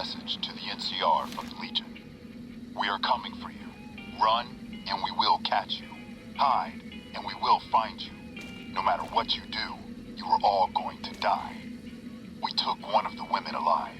message to the NCR from the Legion. We are coming for you. Run, and we will catch you. Hide, and we will find you. No matter what you do, you are all going to die. We took one of the women alive.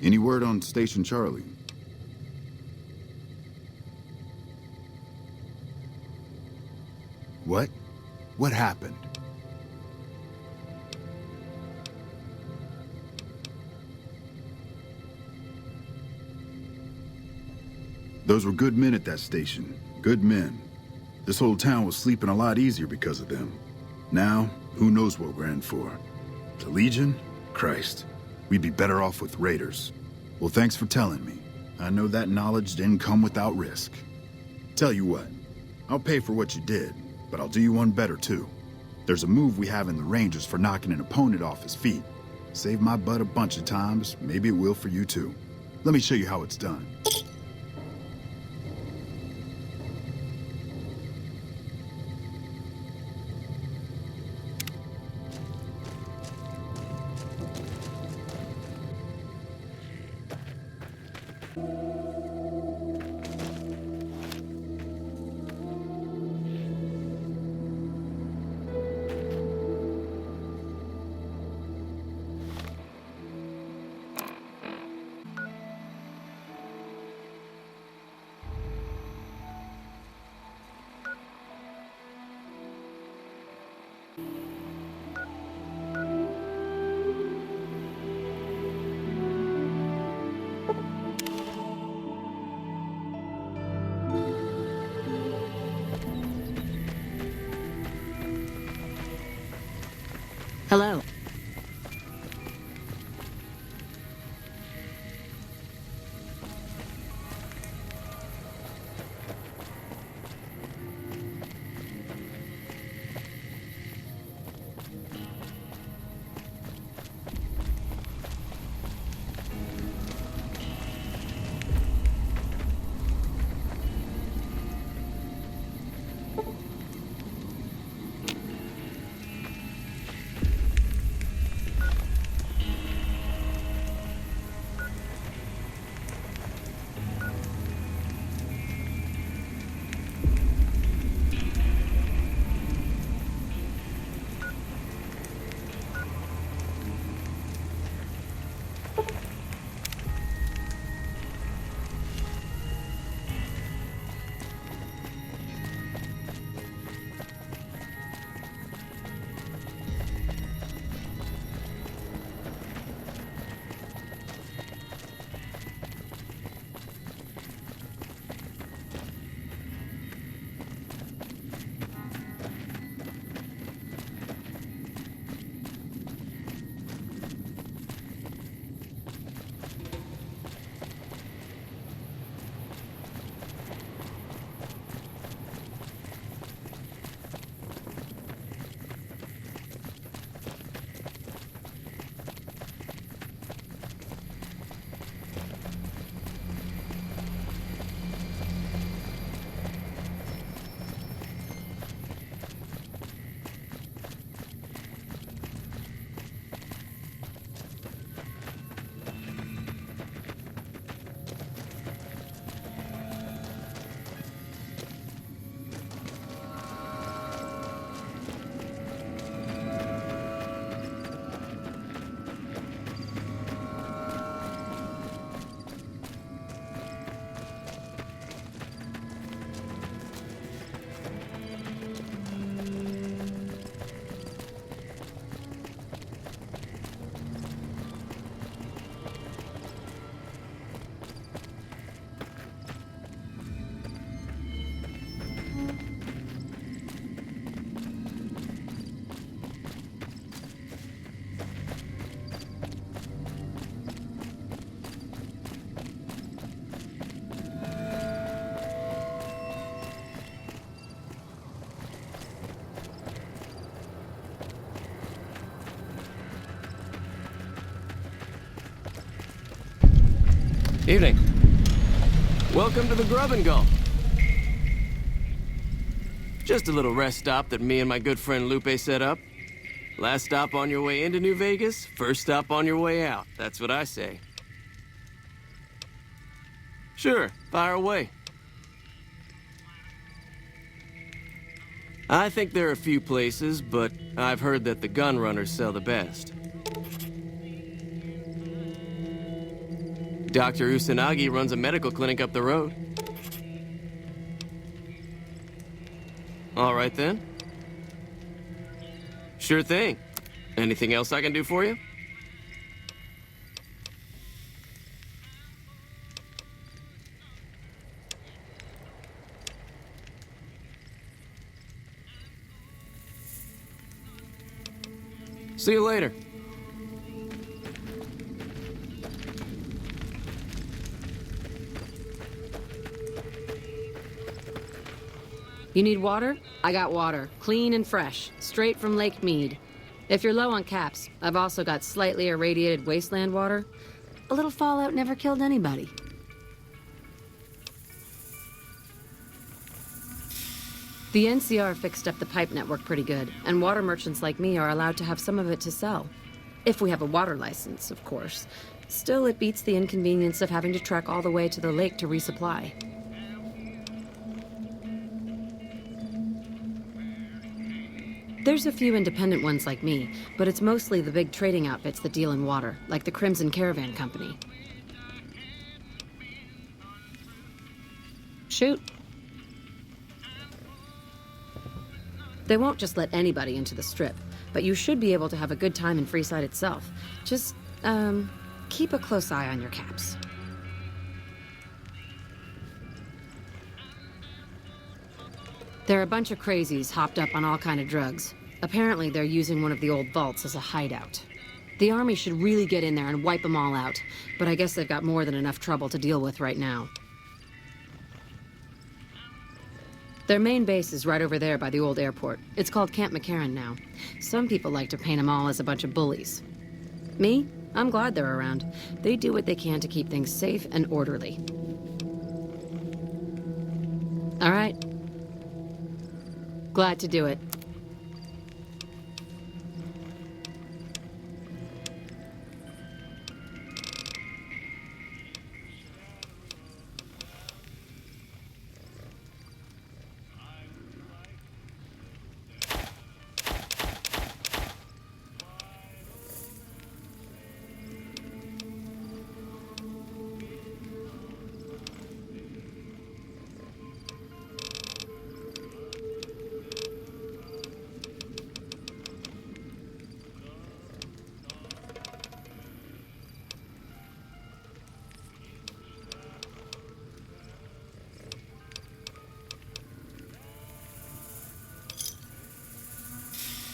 Any word on Station Charlie? What? What happened? Those were good men at that station. Good men. This whole town was sleeping a lot easier because of them. Now, who knows what we're in for? The Legion? Christ. We'd be better off with raiders. Well, thanks for telling me. I know that knowledge didn't come without risk. Tell you what, I'll pay for what you did, but I'll do you one better too. There's a move we have in the Rangers for knocking an opponent off his feet. Saved my butt a bunch of times, maybe it will for you too. Let me show you how it's done. Hello. Evening. Welcome to the Grub and Gulp. Just a little rest stop that me and my good friend Lupe set up. Last stop on your way into New Vegas, first stop on your way out. That's what I say. Sure, fire away. I think there are a few places, but I've heard that the gun runners sell the best. Dr. Usanagi runs a medical clinic up the road. All right, then. Sure thing. Anything else I can do for you? See you later. You need water? I got water. Clean and fresh. Straight from Lake Mead. If you're low on caps, I've also got slightly irradiated wasteland water. A little fallout never killed anybody. The NCR fixed up the pipe network pretty good, and water merchants like me are allowed to have some of it to sell. If we have a water license, of course. Still, it beats the inconvenience of having to trek all the way to the lake to resupply. There's a few independent ones like me, but it's mostly the big trading outfits that deal in water, like the Crimson Caravan Company. Shoot. They won't just let anybody into the Strip, but you should be able to have a good time in Freeside itself. Just, keep a close eye on your caps. There are a bunch of crazies hopped up on all kind of drugs. Apparently, they're using one of the old vaults as a hideout. The army should really get in there and wipe them all out, but I guess they've got more than enough trouble to deal with right now. Their main base is right over there by the old airport. It's called Camp McCarran now. Some people like to paint them all as a bunch of bullies. Me? I'm glad they're around. They do what they can to keep things safe and orderly. All right. Glad to do it.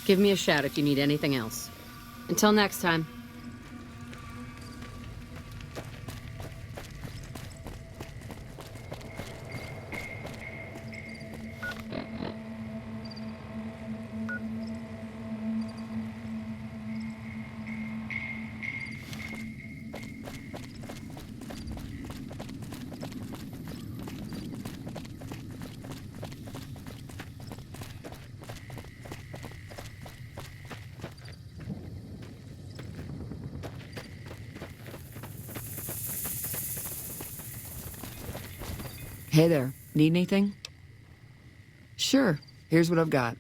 Give me a shout if you need anything else. Until next time. Hey there, need anything? Sure, here's what I've got.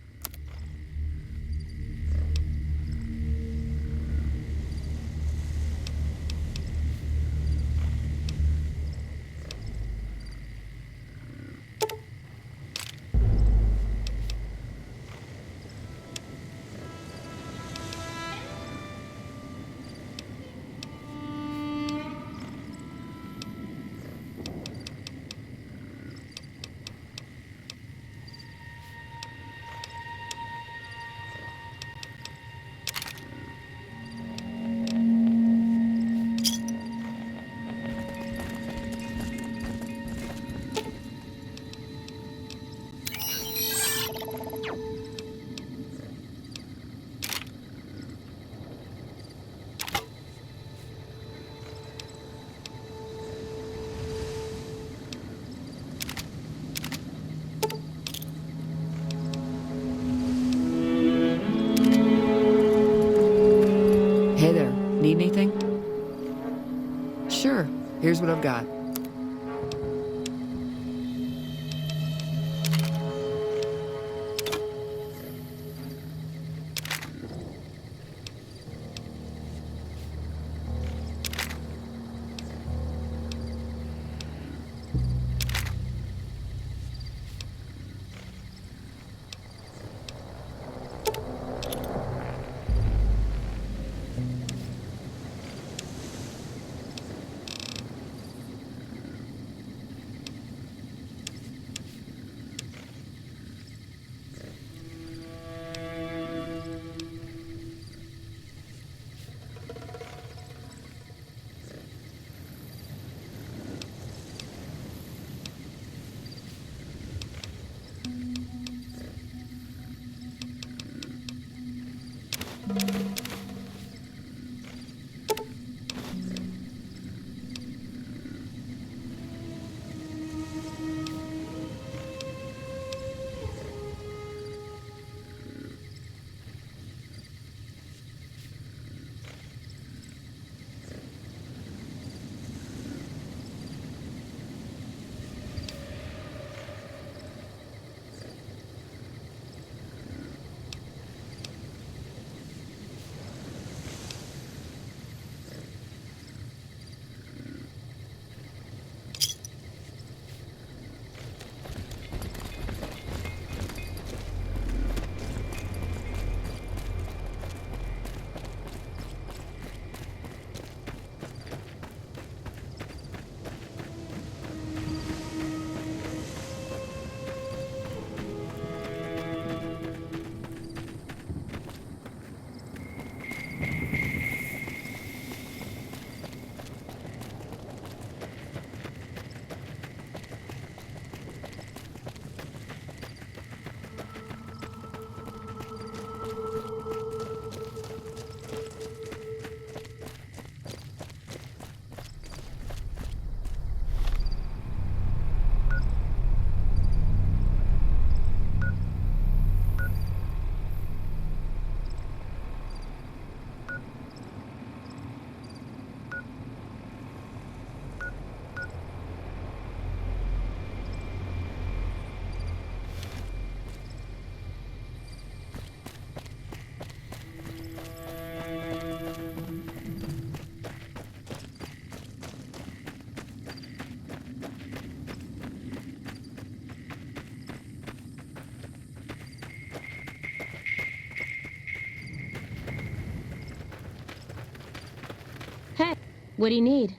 What do you need?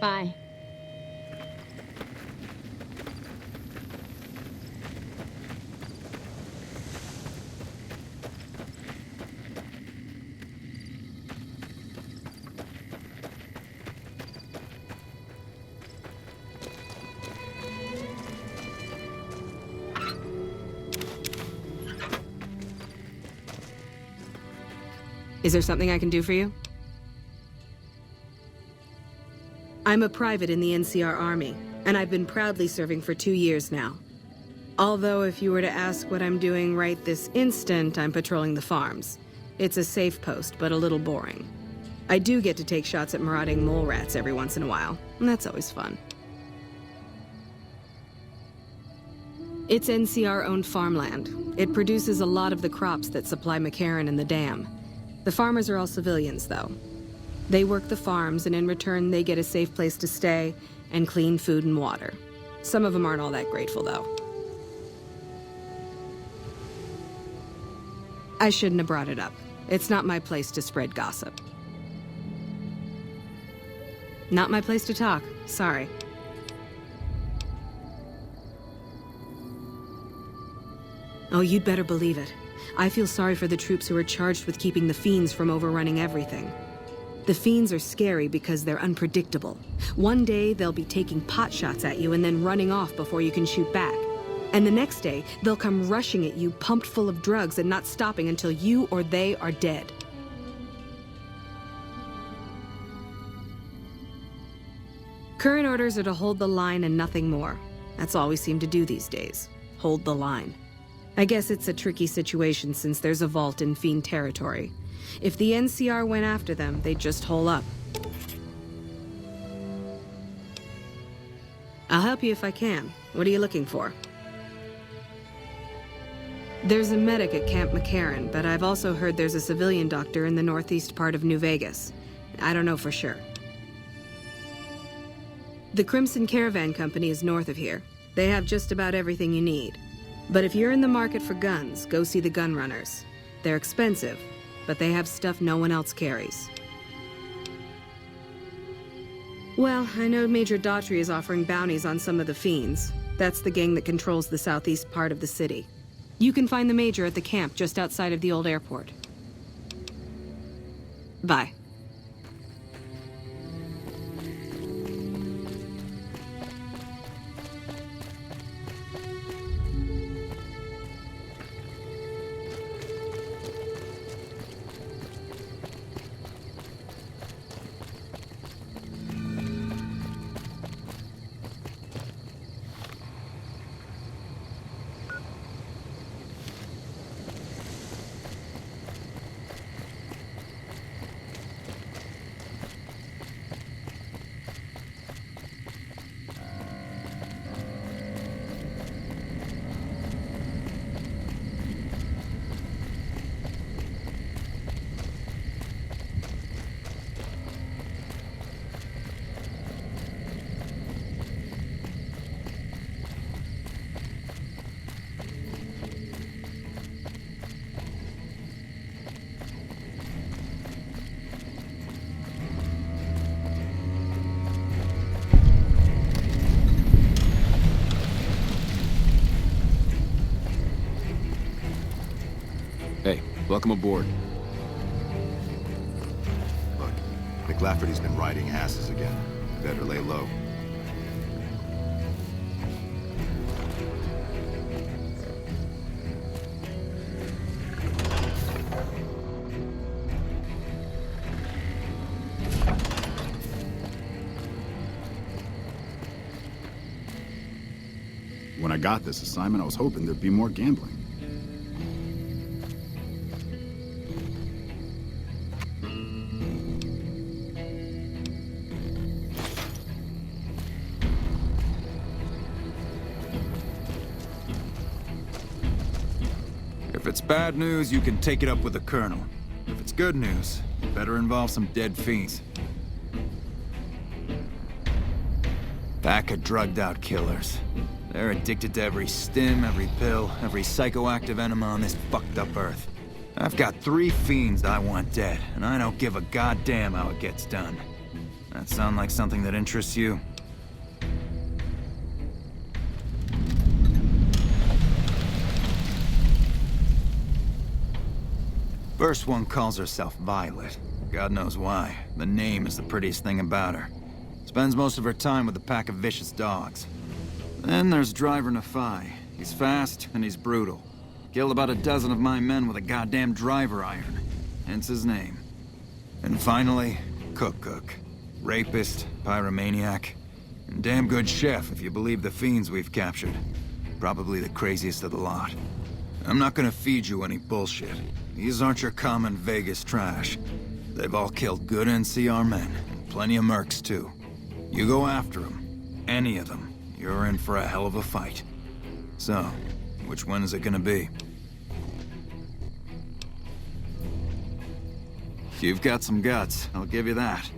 Bye. Is there something I can do for you? I'm a private in the NCR Army, and I've been proudly serving for 2 years now. Although if you were to ask what I'm doing right this instant, I'm patrolling the farms. It's a safe post, but a little boring. I do get to take shots at marauding mole rats every once in a while, and that's always fun. It's NCR-owned farmland. It produces a lot of the crops that supply McCarran and the dam. The farmers are all civilians, though. They work the farms, and in return, they get a safe place to stay and clean food and water. Some of them aren't all that grateful, though. I shouldn't have brought it up. It's not my place to spread gossip. Not my place to talk. Sorry. Oh, you'd better believe it. I feel sorry for the troops who are charged with keeping the fiends from overrunning everything. The fiends are scary because they're unpredictable. One day, they'll be taking pot shots at you and then running off before you can shoot back. And the next day, they'll come rushing at you, pumped full of drugs and not stopping until you or they are dead. Current orders are to hold the line and nothing more. That's all we seem to do these days. Hold the line. I guess it's a tricky situation since there's a vault in Fiend territory. If the NCR went after them, they'd just hole up. I'll help you if I can. What are you looking for? There's a medic at Camp McCarran, but I've also heard there's a civilian doctor in the northeast part of New Vegas. I don't know for sure. The Crimson Caravan Company is north of here. They have just about everything you need. But if you're in the market for guns, go see the gun runners. They're expensive, but they have stuff no one else carries. Well, I know Major Daughtry is offering bounties on some of the fiends. That's the gang that controls the southeast part of the city. You can find the Major at the camp just outside of the old airport. Bye. Hey, welcome aboard. Look, McLafferty's been riding asses again. Better lay low. When I got this assignment, I was hoping there'd be more gambling. If it's bad news, you can take it up with the Colonel. If it's good news, it better involve some dead fiends. Pack of drugged-out killers. They're addicted to every stim, every pill, every psychoactive enema on this fucked-up Earth. I've got 3 fiends I want dead, and I don't give a goddamn how it gets done. That sound like something that interests you? First one calls herself Violet. God knows why. The name is the prettiest thing about her. Spends most of her time with a pack of vicious dogs. Then there's Driver Nephi. He's fast and he's brutal. Killed about a dozen of my men with a goddamn driver iron. Hence his name. And finally, Cook. Rapist, pyromaniac, and damn good chef if you believe the fiends we've captured. Probably the craziest of the lot. I'm not gonna feed you any bullshit. These aren't your common Vegas trash. They've all killed good NCR men, and plenty of mercs too. You go after them, any of them, you're in for a hell of a fight. So, which one is it gonna be? You've got some guts, I'll give you that.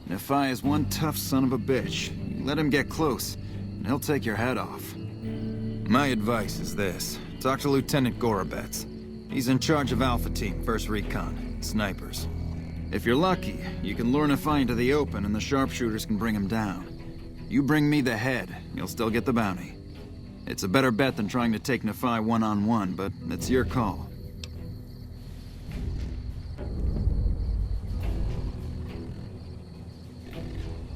Nephi is one tough son of a bitch. You let him get close, and he'll take your head off. My advice is this. Talk to Lieutenant Gorobets. He's in charge of Alpha Team, 1st Recon, snipers. If you're lucky, you can lure Nephi into the open and the sharpshooters can bring him down. You bring me the head, you'll still get the bounty. It's a better bet than trying to take Nephi one-on-one, but it's your call.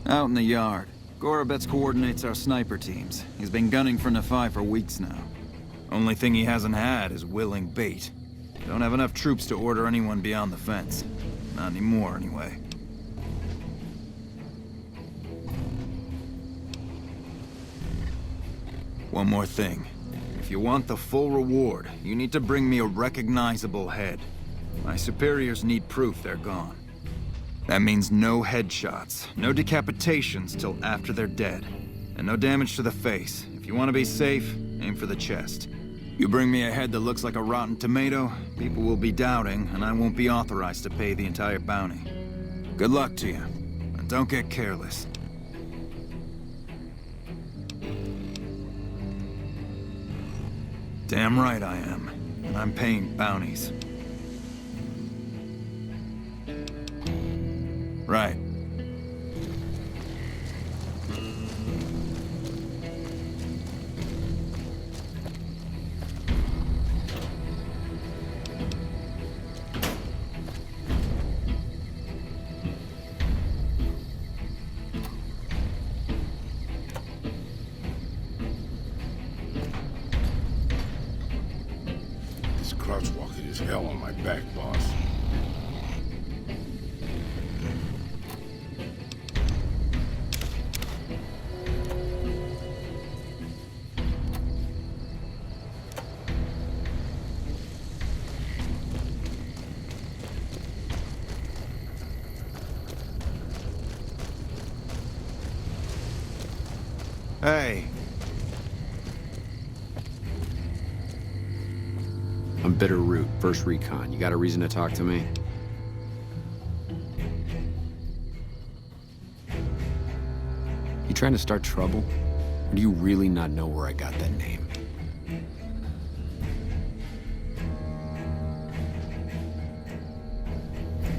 Out in the yard, Gorobets coordinates our sniper teams. He's been gunning for Nephi for weeks now. Only thing he hasn't had is willing bait. Don't have enough troops to order anyone beyond the fence. Not anymore, anyway. One more thing. If you want the full reward, you need to bring me a recognizable head. My superiors need proof they're gone. That means no headshots, no decapitations till after they're dead, and no damage to the face. If you want to be safe, aim for the chest. You bring me a head that looks like a rotten tomato, people will be doubting, and I won't be authorized to pay the entire bounty. Good luck to you, and don't get careless. Damn right I am, and I'm paying bounties. Right. This crouch walking is hell on my back, boss. Hey. I'm Bitter Root, 1st Recon. You got a reason to talk to me? You trying to start trouble? Or do you really not know where I got that name?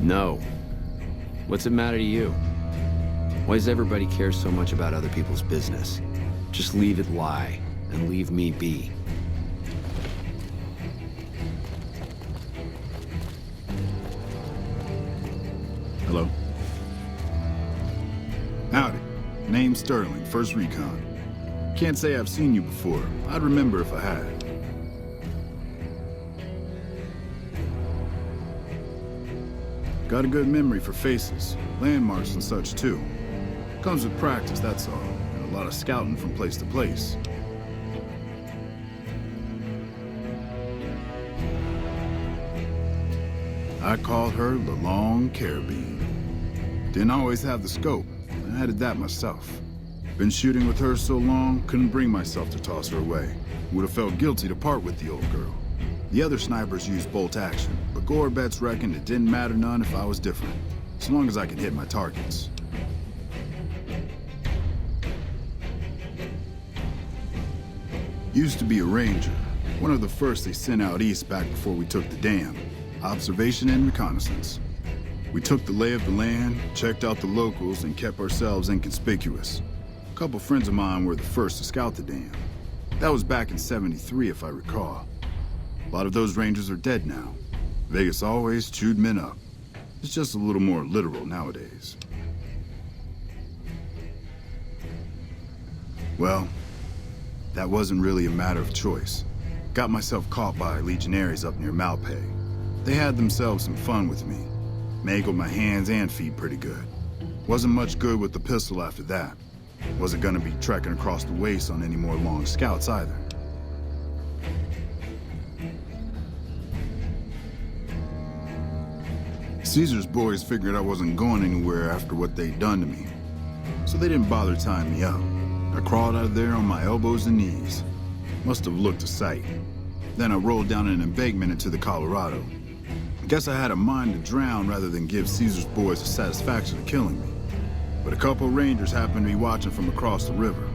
No. What's it matter to you? Why does everybody care so much about other people's business? Just leave it lie, and leave me be. Hello? Howdy. Name's Sterling, 1st Recon. Can't say I've seen you before. I'd remember if I had. Got a good memory for faces, landmarks and such too. Comes with practice, that's all, and a lot of scouting from place to place. I called her the Long Carabine. Didn't always have the scope. I added that myself. Been shooting with her so long, couldn't bring myself to toss her away. Would have felt guilty to part with the old girl. The other snipers used bolt action, but Gorobets reckoned it didn't matter none if I was different, as long as I could hit my targets. Used to be a ranger, one of the first they sent out east back before we took the dam. observation and reconnaissance. We took the lay of the land, checked out the locals, and kept ourselves inconspicuous. A couple friends of mine were the first to scout the dam. That was back in '73, if I recall. A lot of those rangers are dead now. Vegas always chewed men up. It's just a little more literal nowadays. Well, that wasn't really a matter of choice. Got myself caught by legionaries up near Malpay. They had themselves some fun with me. Mangled my hands and feet pretty good. Wasn't much good with the pistol after that. Wasn't gonna be trekking across the waste on any more long scouts either. Caesar's boys figured I wasn't going anywhere after what they'd done to me, so they didn't bother tying me up. I crawled out of there on my elbows and knees. Must have looked a sight. Then I rolled down an embankment into the Colorado. Guess I had a mind to drown rather than give Caesar's boys the satisfaction of killing me. But a couple of rangers happened to be watching from across the river.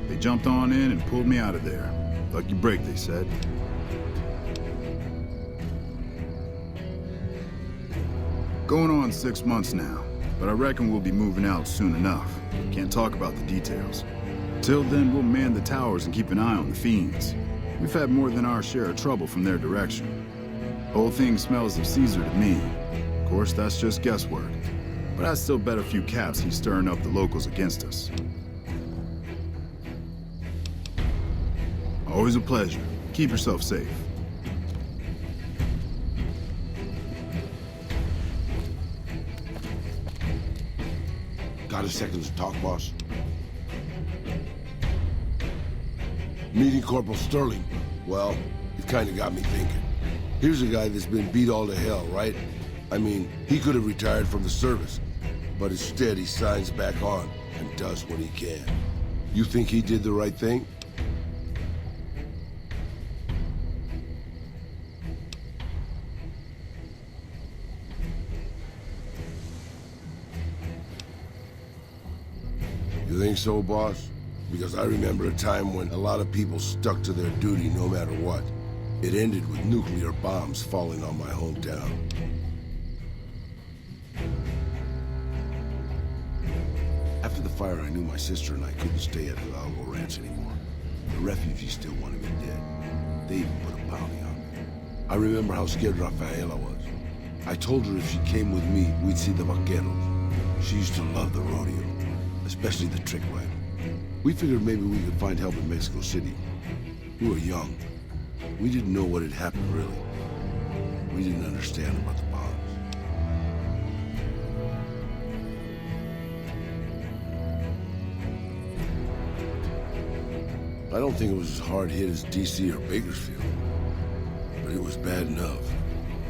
They jumped on in and pulled me out of there. Lucky break, they said. Going on 6 months now, but I reckon we'll be moving out soon enough. Can't talk about the details. Till then, we'll man the towers and keep an eye on the fiends. We've had more than our share of trouble from their direction. Whole thing smells of Caesar to me. Of course, that's just guesswork. But I still bet a few caps he's stirring up the locals against us. Always a pleasure. Keep yourself safe. Got a second to talk, boss? Meeting Corporal Sterling. Well, it kind of got me thinking. Here's a guy that's been beat all to hell, right? I mean, he could have retired from the service, but instead he signs back on and does what he can. You think he did the right thing? You think so, boss? Because I remember a time when a lot of people stuck to their duty no matter what. It ended with nuclear bombs falling on my hometown. After the fire, I knew my sister and I couldn't stay at Hidalgo Ranch anymore. The refugees still wanted me dead. They even put a bounty on me. I remember how scared Rafaela was. I told her if she came with me, we'd see the vaqueros. She used to love the rodeo, especially the trick ride. We figured maybe we could find help in Mexico City. We were young. We didn't know what had happened, really. We didn't understand about the bombs. I don't think it was as hard hit as D.C. or Bakersfield, but it was bad enough.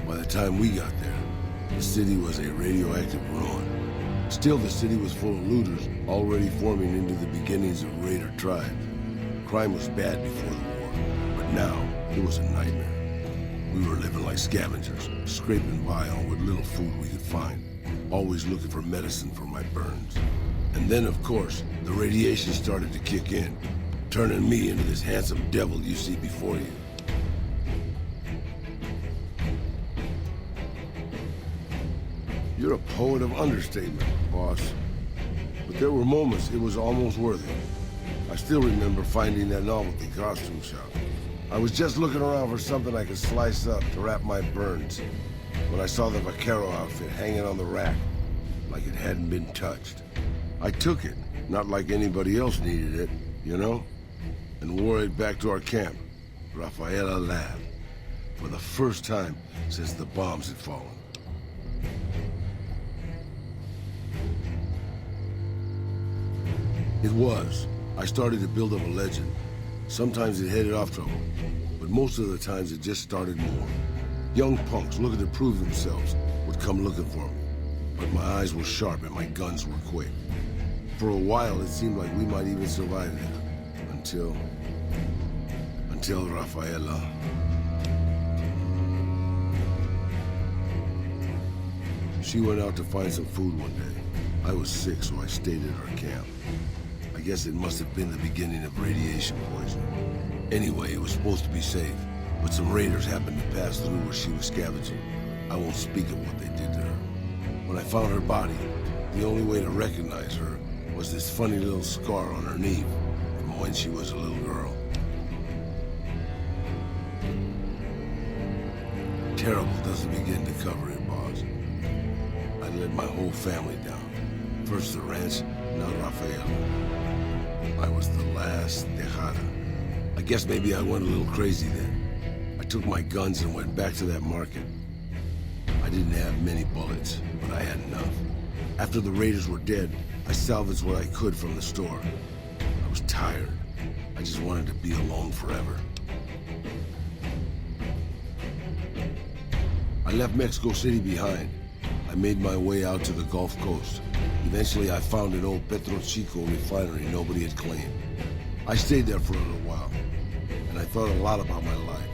By the time we got there, the city was a radioactive ruin. Still, the city was full of looters, already forming into the beginnings of raider tribes. Crime was bad before the war, but now it was a nightmare. We were living like scavengers, scraping by on what little food we could find, always looking for medicine for my burns. And then, of course, the radiation started to kick in, turning me into this handsome devil you see before you. You're a poet of understatement, boss. But there were moments it was almost worth it. I still remember finding that novelty costume shop. I was just looking around for something I could slice up to wrap my burns when I saw the vaquero outfit hanging on the rack like it hadn't been touched. I took it, not like anybody else needed it, you know, and wore it back to our camp. Rafaela laughed for the first time since the bombs had fallen. It was. I started to build up a legend. Sometimes it headed off trouble, but most of the times it just started more. Young punks looking to prove themselves would come looking for me, but my eyes were sharp and my guns were quick. For a while, it seemed like we might even survive there, until Rafaela. She went out to find some food one day. I was sick, so I stayed at our camp. I guess it must have been the beginning of radiation poisoning. Anyway, it was supposed to be safe, but some raiders happened to pass through where she was scavenging. I won't speak of what they did to her. When I found her body, the only way to recognize her was this funny little scar on her knee from when she was a little girl. Terrible doesn't begin to cover it, boss. I let my whole family down. First the ranch, now Rafael. I was the last Tejada. I guess maybe I went a little crazy then. I took my guns and went back to that market. I didn't have many bullets, but I had enough. After the raiders were dead, I salvaged what I could from the store. I was tired. I just wanted to be alone forever. I left Mexico City behind. I made my way out to the Gulf Coast. Eventually, I found an old Petro Chico refinery nobody had claimed. I stayed there for a little while, and I thought a lot about my life.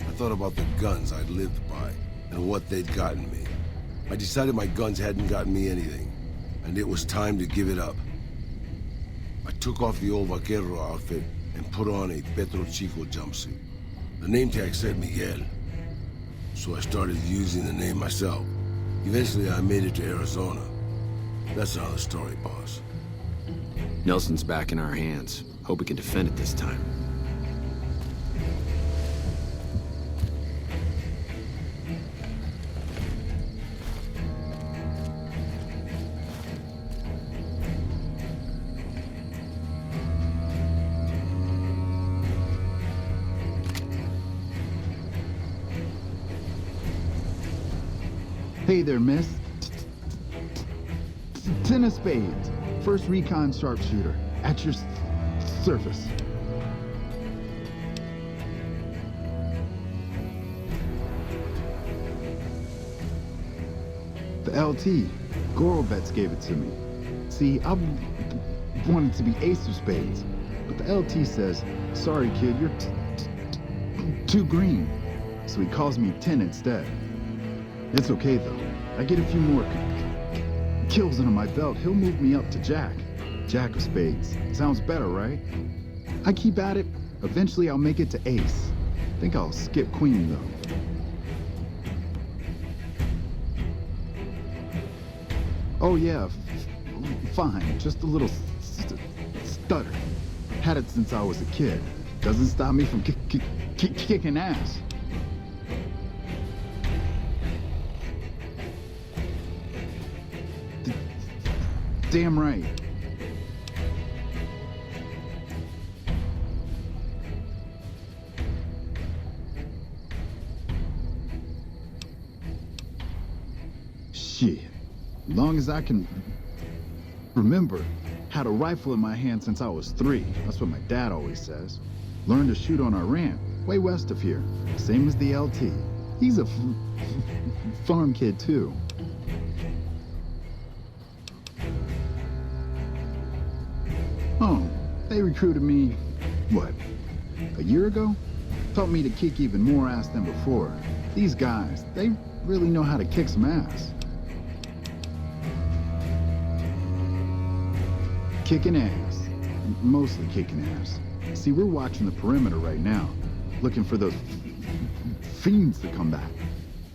I thought about the guns I'd lived by and what they'd gotten me. I decided my guns hadn't gotten me anything, and it was time to give it up. I took off the old vaquero outfit and put on a Petro Chico jumpsuit. The name tag said Miguel, so I started using the name myself. Eventually, I made it to Arizona. That's another story, boss. Nelson's back in our hands. Hope we can defend it this time. Hey there, miss. Ten of spades. First recon sharpshooter. At your surface. The LT. Gorobets gave it to me. See, I wanted to be ace of spades, but the LT says, sorry kid, you're too green. So he calls me 10 instead. It's okay though. I get a few more kills under my belt. He'll move me up to Jack. Jack of spades. Sounds better, right? I keep at it. Eventually I'll make it to ace. Think I'll skip queen though. Oh yeah, fine. Just a little stutter. Had it since I was a kid. Doesn't stop me from kicking ass. Damn right. Shit. As long as I can remember, had a rifle in my hand since I was 3. That's what my dad always says. Learned to shoot on our ranch, way west of here. Same as the LT. He's a farm kid too. Oh, they recruited me, what, a year ago? Taught me to kick even more ass than before. These guys, they really know how to kick some ass. Kicking ass. Mostly kicking ass. See, we're watching the perimeter right now, looking for those fiends to come back.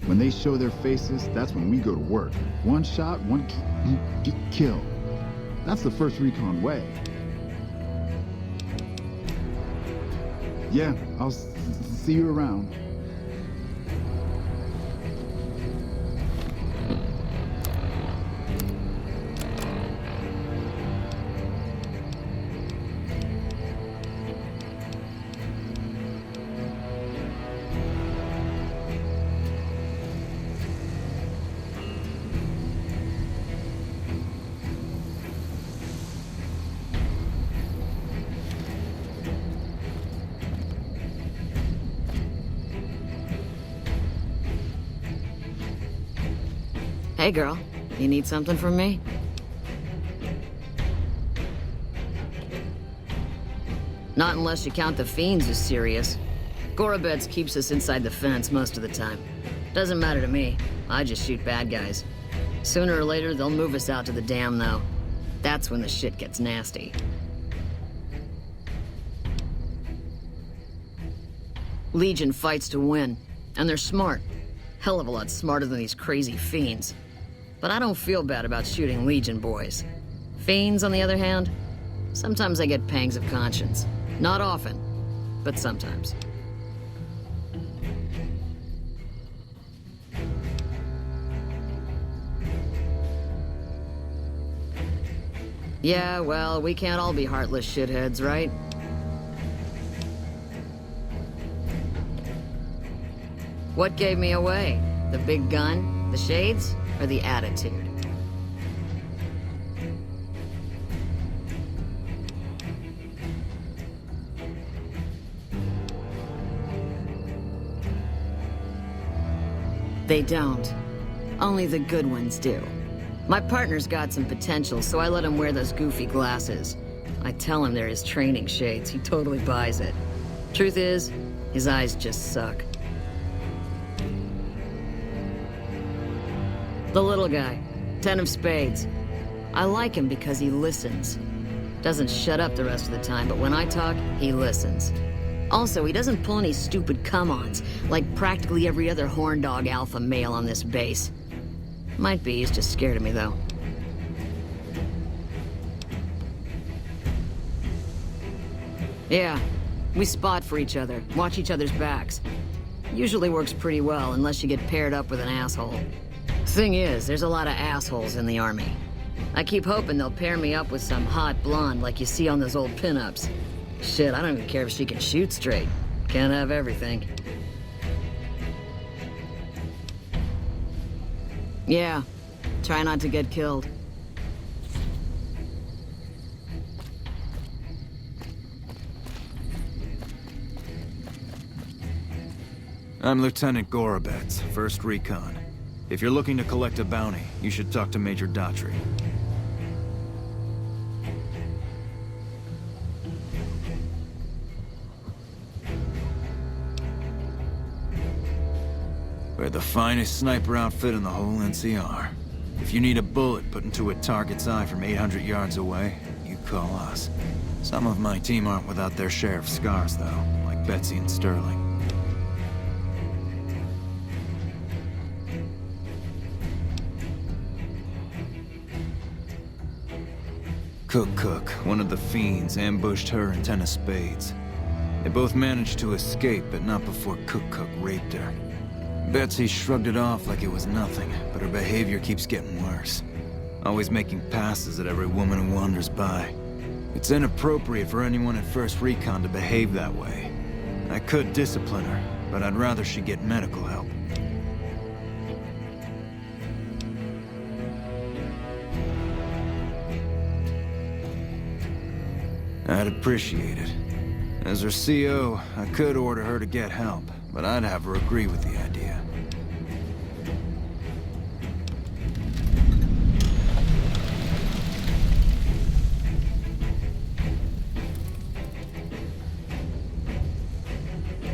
When they show their faces, that's when we go to work. One shot, one kill. That's the first recon way. Yeah, I'll see you around. Hey, girl. You need something from me? Not unless you count the fiends as serious. Gorobets keeps us inside the fence most of the time. Doesn't matter to me. I just shoot bad guys. Sooner or later, they'll move us out to the dam, though. That's when the shit gets nasty. Legion fights to win, and they're smart. Hell of a lot smarter than these crazy fiends. But I don't feel bad about shooting Legion boys. Fiends, on the other hand, sometimes I get pangs of conscience. Not often, but sometimes. Yeah, well, we can't all be heartless shitheads, right? What gave me away? The big gun, the shades, or the attitude? They don't. Only the good ones do. My partner's got some potential, so I let him wear those goofy glasses. I tell him they're his training shades. He totally buys it. Truth is, his eyes just suck. The little guy, 10 of spades. I like him because he listens. Doesn't shut up the rest of the time, but when I talk, he listens. Also, he doesn't pull any stupid come-ons, like practically every other horn dog alpha male on this base. Might be he's just scared of me, though. Yeah, we spot for each other, watch each other's backs. Usually works pretty well, unless you get paired up with an asshole. Thing is, there's a lot of assholes in the army. I keep hoping they'll pair me up with some hot blonde like you see on those old pinups. Shit, I don't even care if she can shoot straight. Can't have everything. Yeah, try not to get killed. I'm Lieutenant Gorobets, 1st Recon. If you're looking to collect a bounty, you should talk to Major Daughtry. We're the finest sniper outfit in the whole NCR. If you need a bullet put into a target's eye from 800 yards away, you call us. Some of my team aren't without their share of scars, though, like Betsy and Sterling. Cook, one of the fiends, ambushed her and 10 of spades. They both managed to escape, but not before Cook raped her. Betsy shrugged it off like it was nothing, but her behavior keeps getting worse. Always making passes at every woman who wanders by. It's inappropriate for anyone at 1st Recon to behave that way. I could discipline her, but I'd rather she get medical help. I'd appreciate it. As her CO, I could order her to get help, but I'd have her agree with the idea.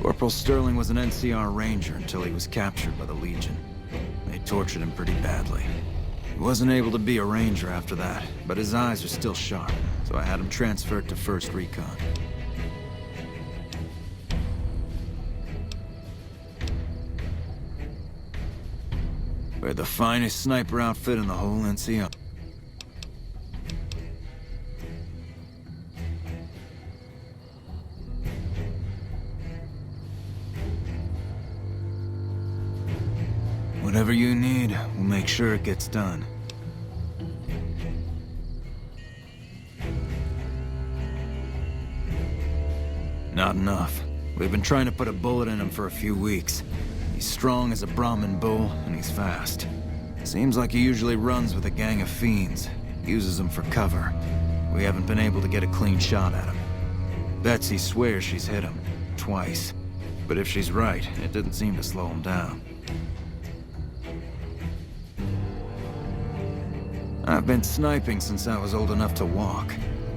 Corporal Sterling was an NCR Ranger until he was captured by the Legion. They tortured him pretty badly. He wasn't able to be a Ranger after that, but his eyes are still sharp, so I had him transferred to 1st Recon. We're the finest sniper outfit in the whole NCR. Whatever you need, we'll make sure it gets done. Not enough. We've been trying to put a bullet in him for a few weeks. He's strong as a Brahmin bull, and he's fast. Seems like he usually runs with a gang of fiends, uses them for cover. We haven't been able to get a clean shot at him. Betsy swears she's hit him, twice. But if she's right, it didn't seem to slow him down. I've been sniping since I was old enough to walk.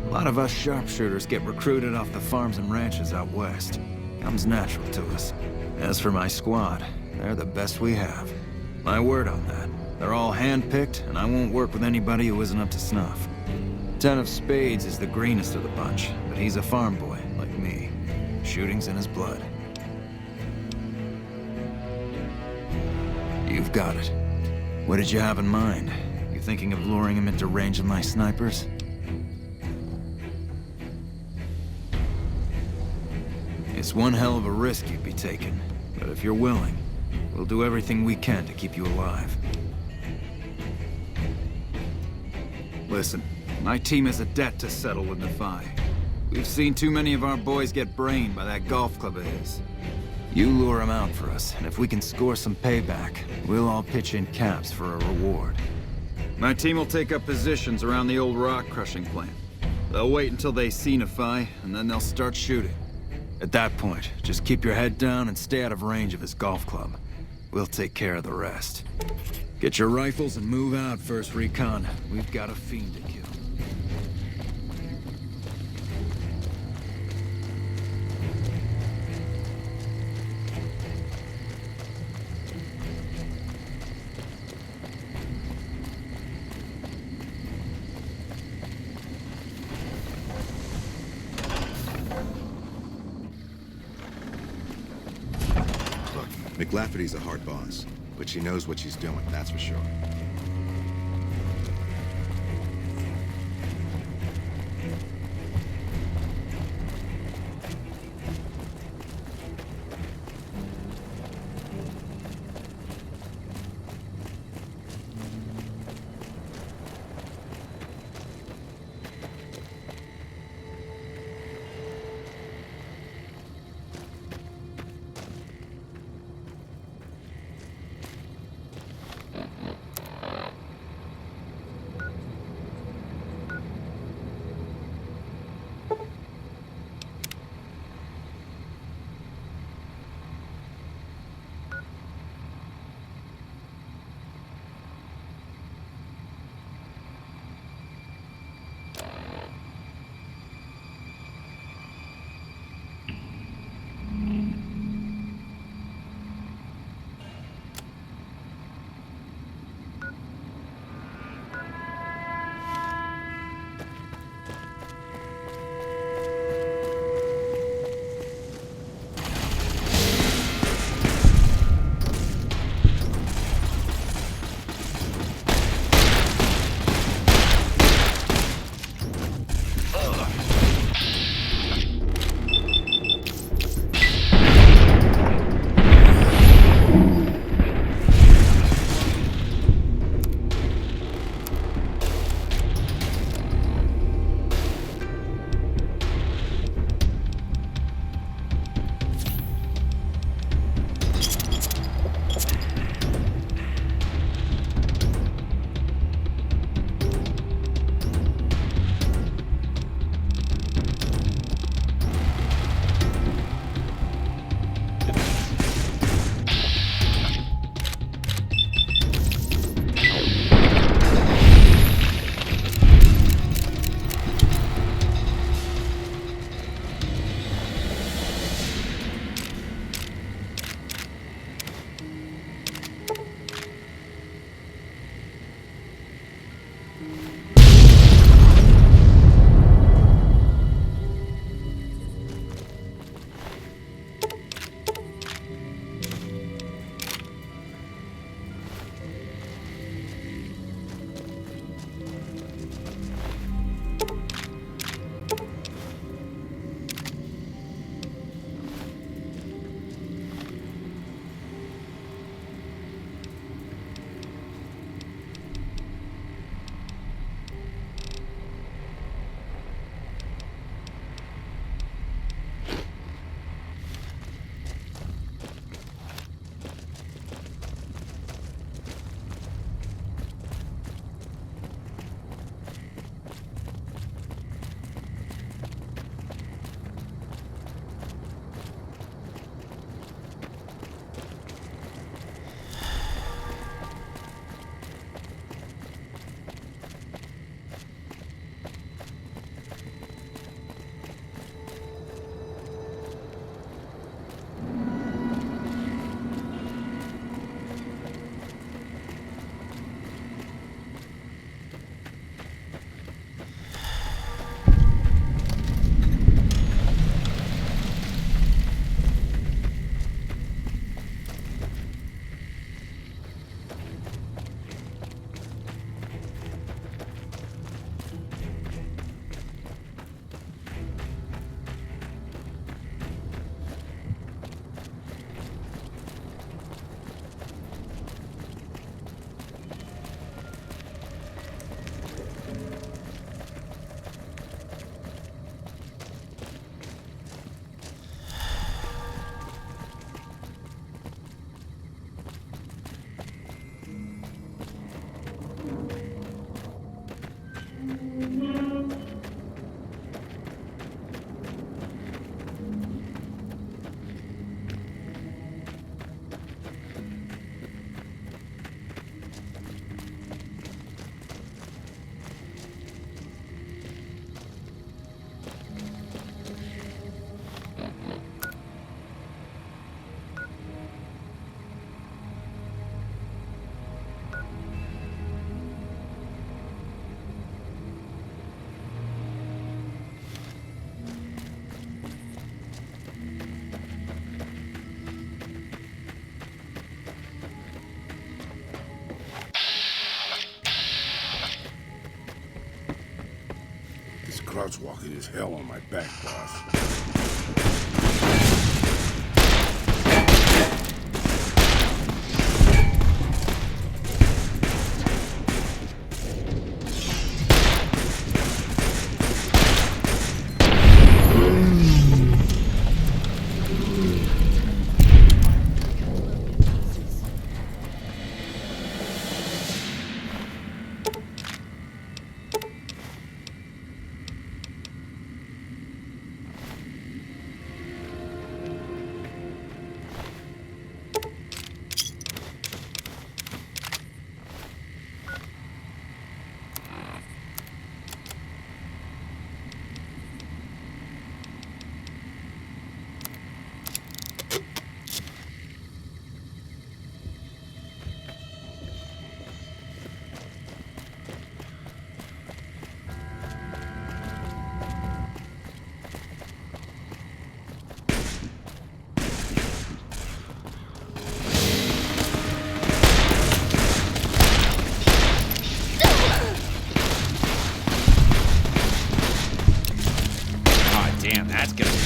A lot of us sharpshooters get recruited off the farms and ranches out west. Comes natural to us. As for my squad, they're the best we have. My word on that. They're all hand-picked, and I won't work with anybody who isn't up to snuff. 10 of spades is the greenest of the bunch, but he's a farm boy, like me. Shooting's in his blood. You've got it. What did you have in mind? You thinking of luring him into range of my snipers? It's one hell of a risk you'd be taking, but if you're willing, we'll do everything we can to keep you alive. Listen, my team has a debt to settle in the Phi. We've seen too many of our boys get brained by that golf club of his. You lure him out for us, and if we can score some payback, we'll all pitch in caps for a reward. My team will take up positions around the old rock-crushing plant. They'll wait until they see Nephi, and then they'll start shooting. At that point, just keep your head down and stay out of range of his golf club. We'll take care of the rest. Get your rifles and move out, First Recon. We've got a fiend to kill. McLafferty's a hard boss, but she knows what she's doing, that's for sure. God's walking his hell on my back, boss. Damn, that's gonna be...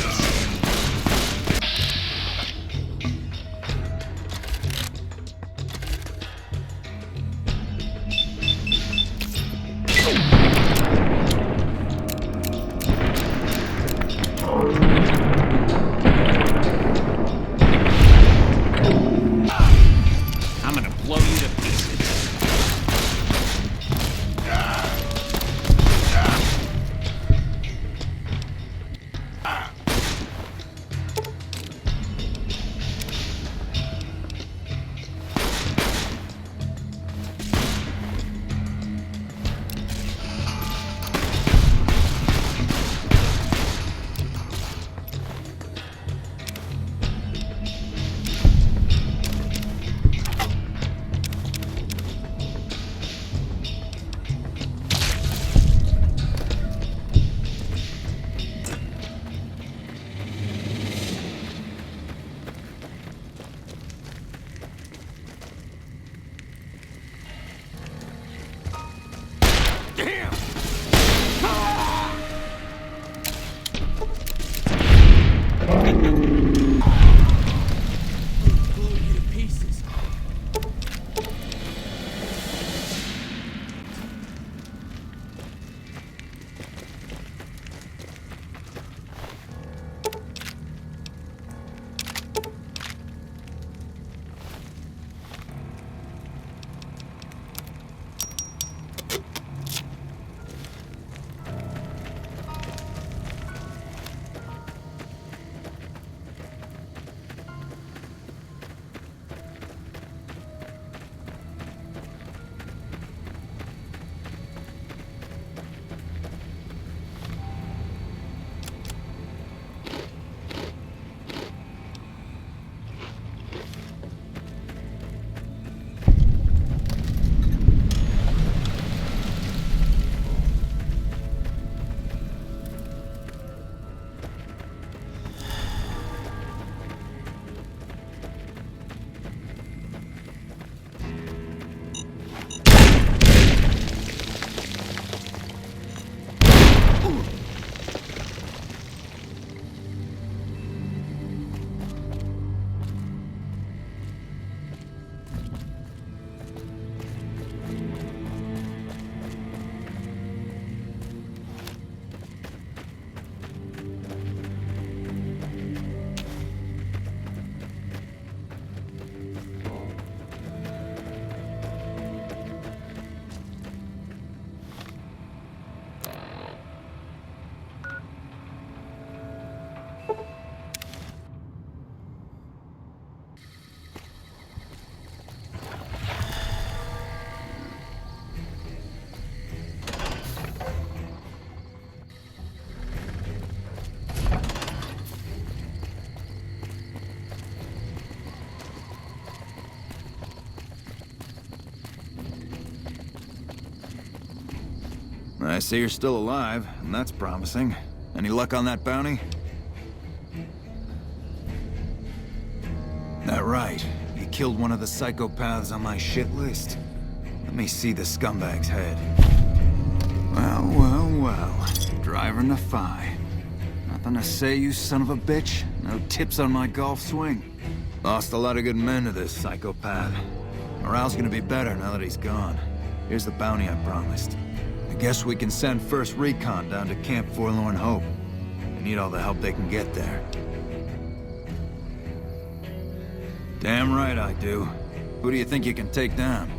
I'm gonna blow you to pieces. I see you're still alive, and that's promising. Any luck on that bounty? That right. You killed one of the psychopaths on my shit list. Let me see the scumbag's head. Well, well, well. Driver Nephi. Nothing to say, you son of a bitch? No tips on my golf swing? Lost a lot of good men to this psychopath. Morale's gonna be better now that he's gone. Here's the bounty I promised. I guess we can send first recon down to Camp Forlorn Hope. They need all the help they can get there. Damn right I do. Who do you think you can take down?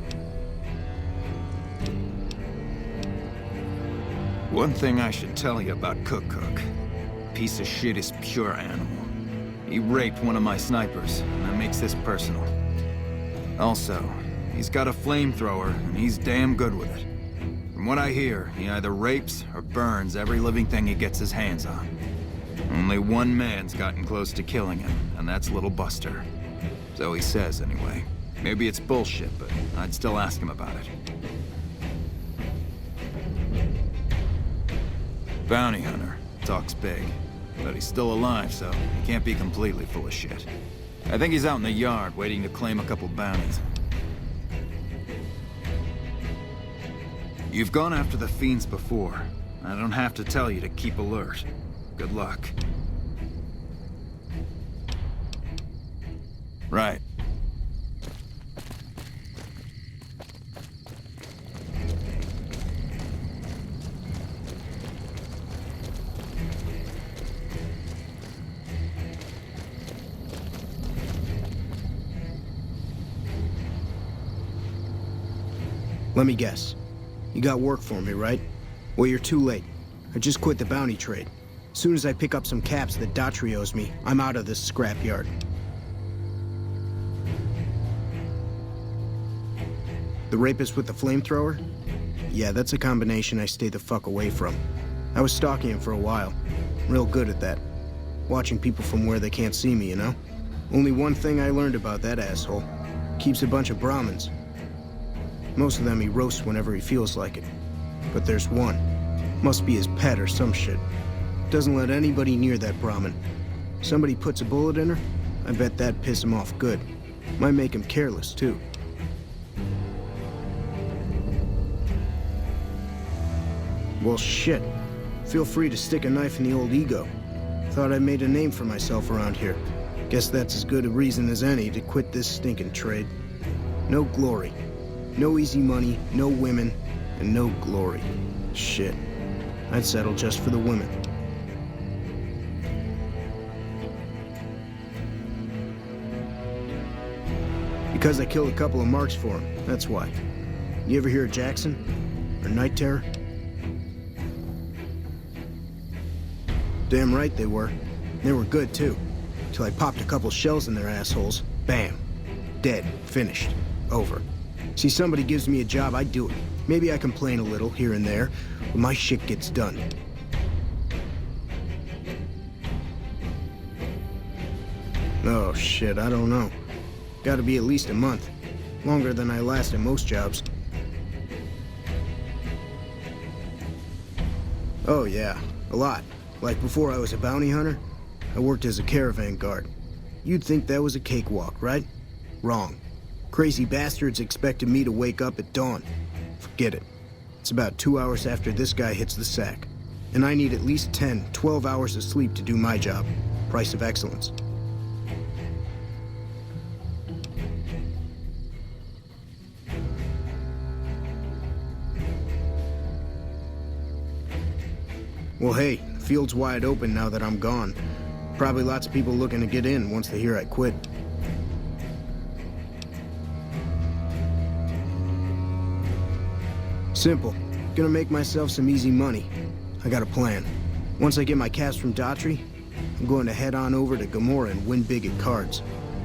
One thing I should tell you about Cook. Piece of shit is pure animal. He raped one of my snipers, and that makes this personal. Also, he's got a flamethrower, and he's damn good with it. From what I hear, he either rapes or burns every living thing he gets his hands on. Only one man's gotten close to killing him, and that's Little Buster. So he says, anyway. Maybe it's bullshit, but I'd still ask him about it. Bounty hunter. Talks big. But he's still alive, so he can't be completely full of shit. I think he's out in the yard, waiting to claim a couple bounties. You've gone after the fiends before. I don't have to tell you to keep alert. Good luck. Right. Let me guess. You got work for me, right? Well, you're too late. I just quit the bounty trade. As soon as I pick up some caps that Dattry owes me, I'm out of this scrapyard. The rapist with the flamethrower? Yeah, that's a combination I stay the fuck away from. I was stalking him for a while. Real good at that. Watching people from where they can't see me, you know? Only one thing I learned about that asshole. Keeps a bunch of Brahmins. Most of them he roasts whenever he feels like it. But there's one. Must be his pet or some shit. Doesn't let anybody near that Brahmin. Somebody puts a bullet in her, I bet that'd piss him off good. Might make him careless, too. Well, shit. Feel free to stick a knife in the old ego. Thought I made a name for myself around here. Guess that's as good a reason as any to quit this stinking trade. No glory. No easy money, no women, and no glory. Shit. I'd settle just for the women. Because I killed a couple of marks for him, that's why. You ever hear of Jackson? Or Night Terror? Damn right they were. They were good, too. Till I popped a couple shells in their assholes. Bam. Dead. Finished. Over. See, somebody gives me a job, I do it. Maybe I complain a little here and there, but my shit gets done. Oh, shit, I don't know. Gotta be at least a month. Longer than I last at most jobs. Oh, yeah, a lot. Like before I was a bounty hunter, I worked as a caravan guard. You'd think that was a cakewalk, right? Wrong. Crazy bastards expected me to wake up at dawn. Forget it. It's about 2 hours after this guy hits the sack. And I need at least 10, 12 hours of sleep to do my job. Price of excellence. Well, hey, the field's wide open now that I'm gone. Probably lots of people looking to get in once they hear I quit. Simple. Gonna make myself some easy money. I got a plan. Once I get my caps from Dattry, I'm going to head on over to Gomorrah and win big at cards.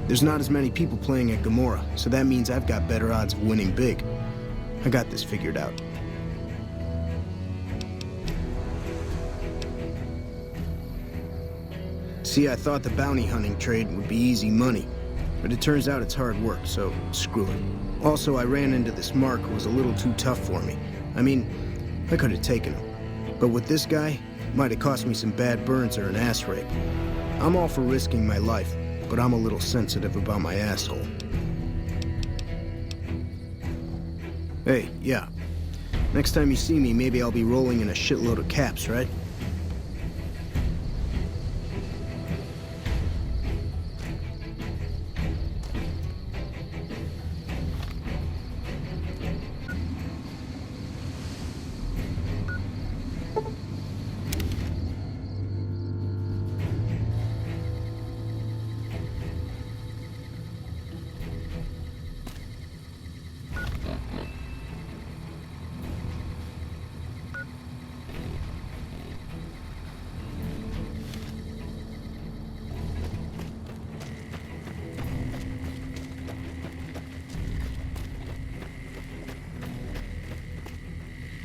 There's not as many people playing at Gomorrah, so that means I've got better odds of winning big. I got this figured out. See, I thought the bounty hunting trade would be easy money, but it turns out it's hard work, so screw it. Also, I ran into this Mark who was a little too tough for me. I mean, I could have taken him. But with this guy, it might have cost me some bad burns or an ass rape. I'm all for risking my life, but I'm a little sensitive about my asshole. Hey, yeah. Next time you see me, maybe I'll be rolling in a shitload of caps, right?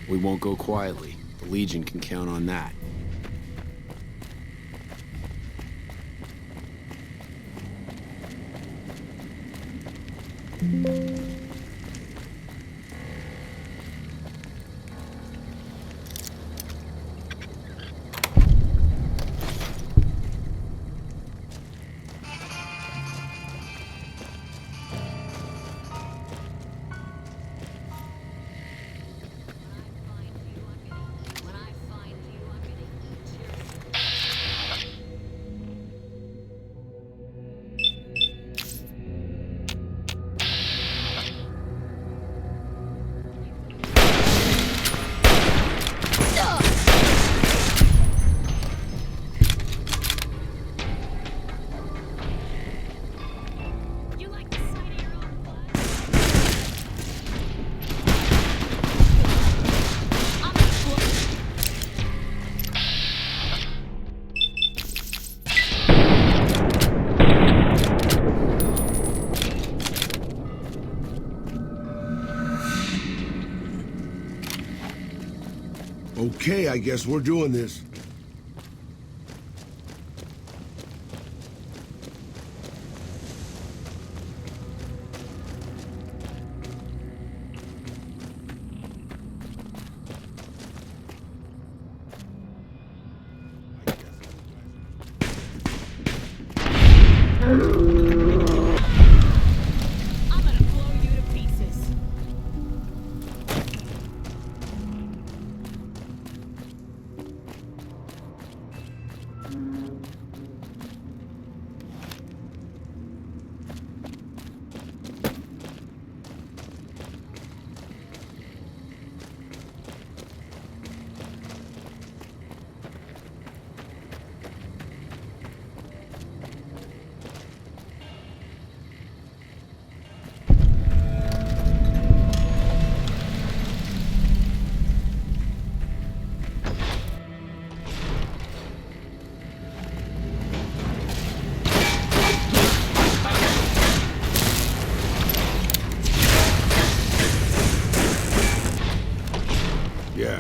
We won't go quietly. The Legion can count on that. Okay, I guess we're doing this.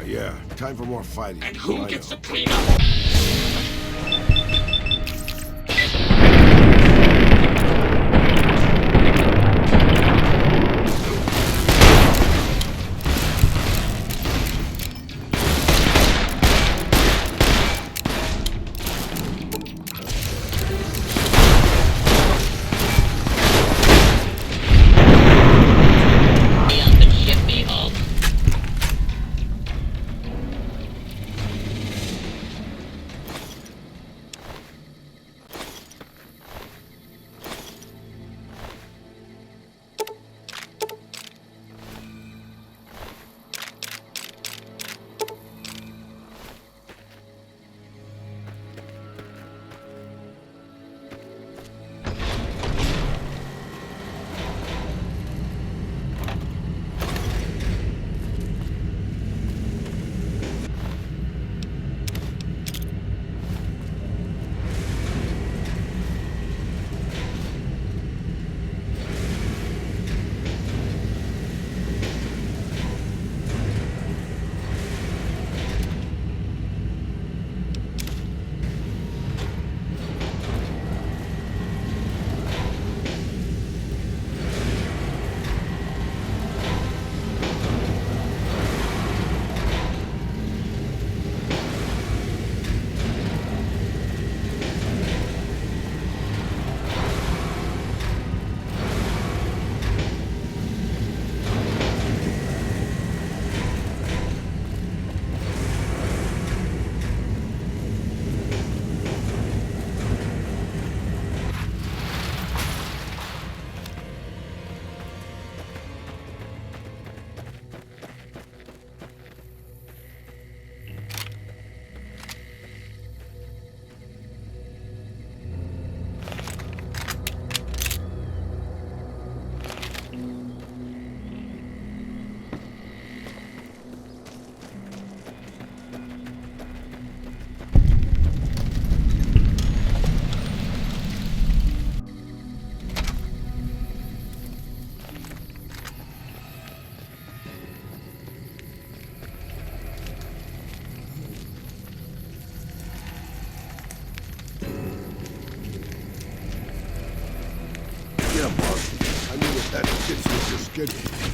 Yeah. Time for more fighting. And who gets to clean up? That fits with your schedule.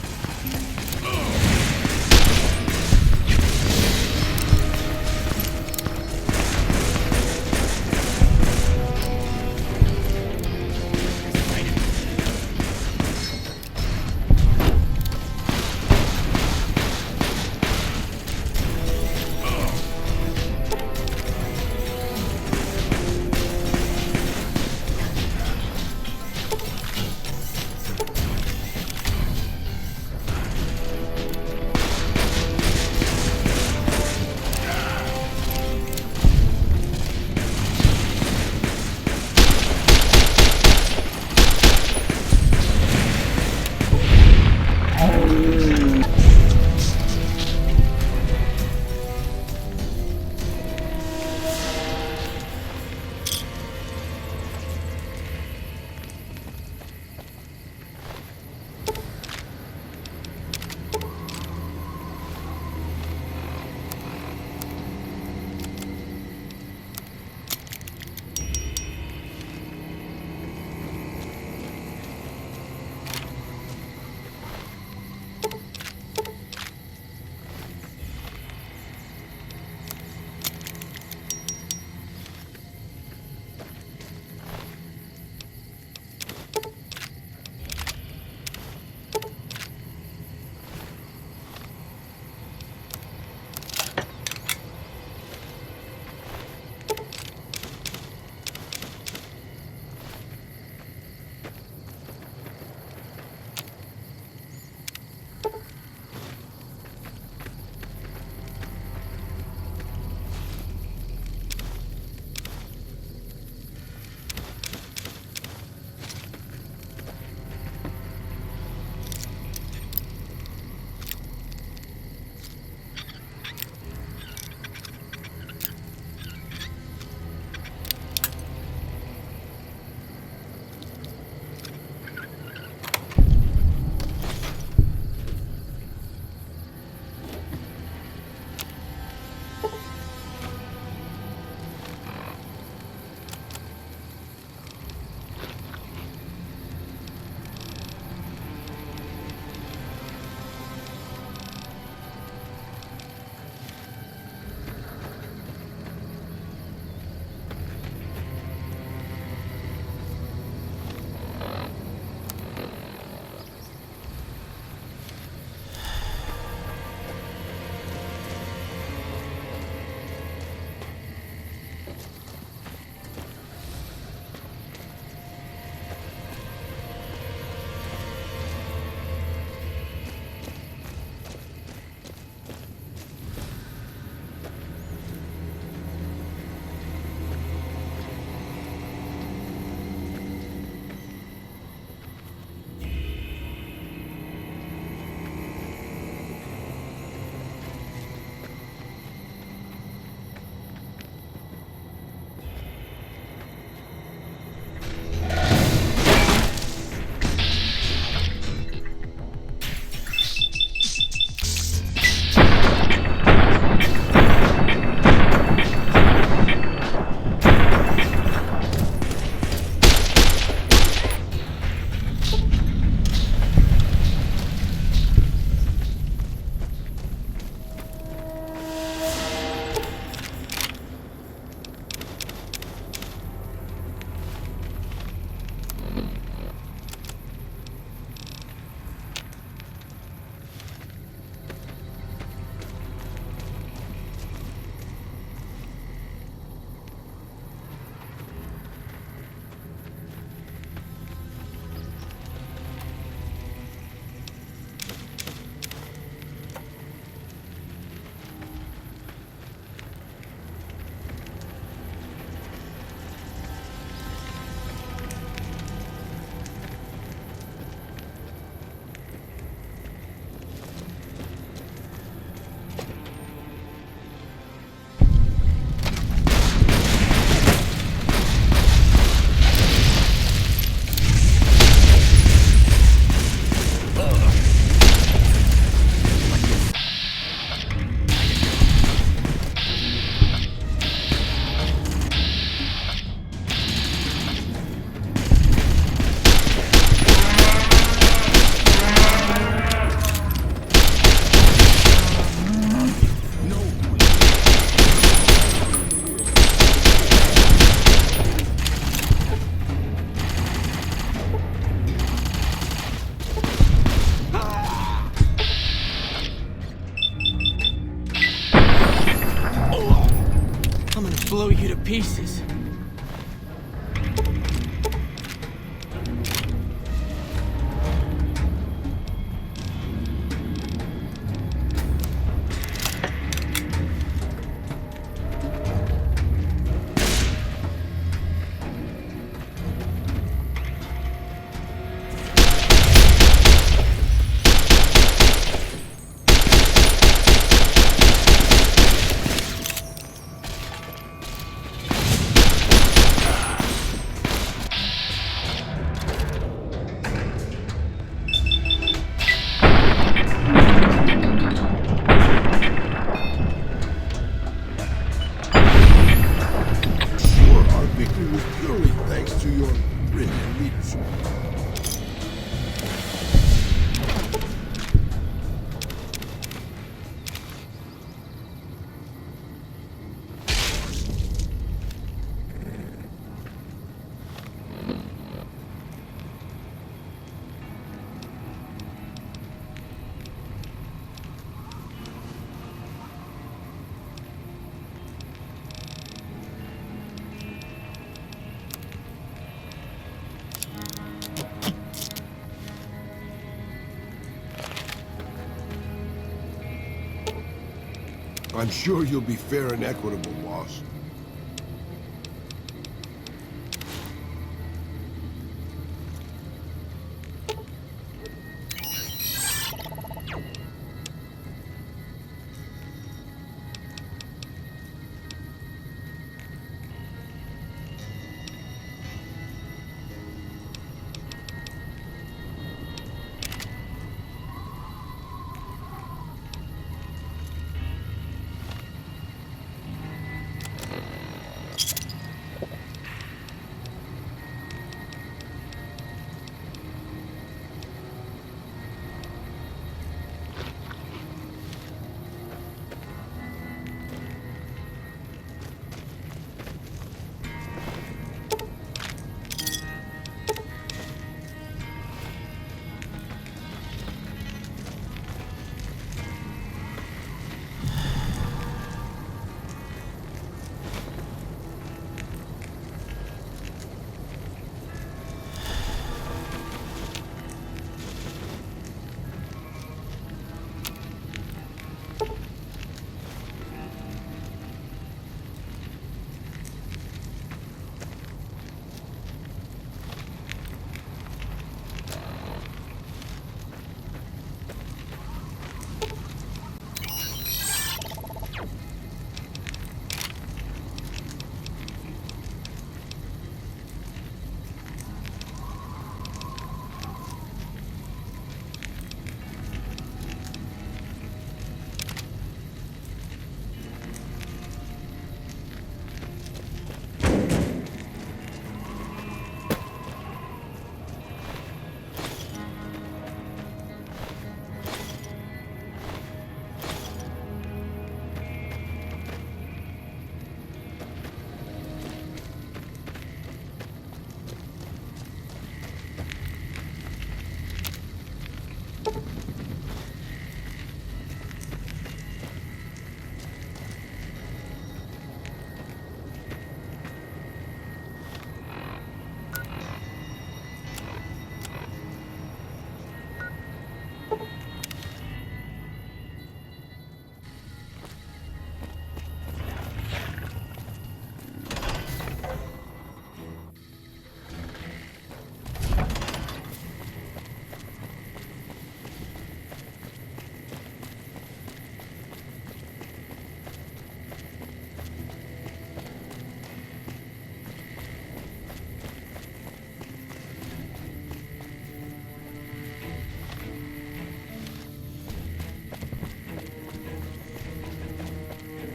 victory was purely thanks to your brilliant leadership. I'm sure you'll be fair and equitable, boss.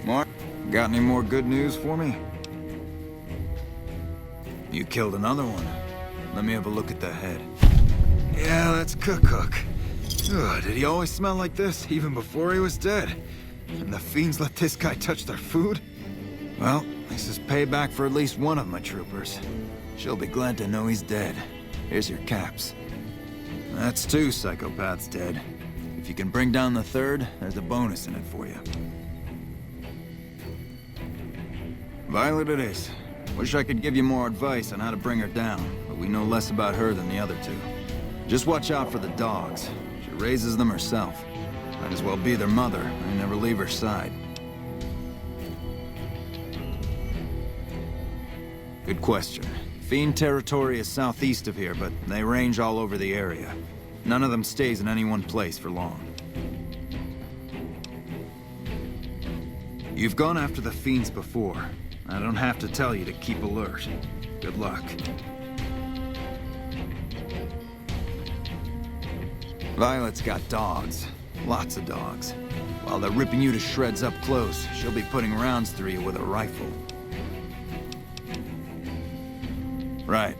Mark, got any more good news for me? You killed another one. Let me have a look at the head. Yeah, that's Cook. Ugh, did he always smell like this, even before he was dead? And the fiends let this guy touch their food? Well, this is payback for at least one of my troopers. She'll be glad to know he's dead. Here's your caps. That's 2 psychopaths dead. If you can bring down the 3rd, there's a bonus in it for you. Violet it is. Wish I could give you more advice on how to bring her down, but we know less about her than the other 2. Just watch out for the dogs. She raises them herself. Might as well be their mother and never leave her side. Good question. Fiend territory is southeast of here, but they range all over the area. None of them stays in any one place for long. You've gone after the fiends before. I don't have to tell you to keep alert. Good luck. Violet's got dogs. Lots of dogs. While they're ripping you to shreds up close, she'll be putting rounds through you with a rifle. Right.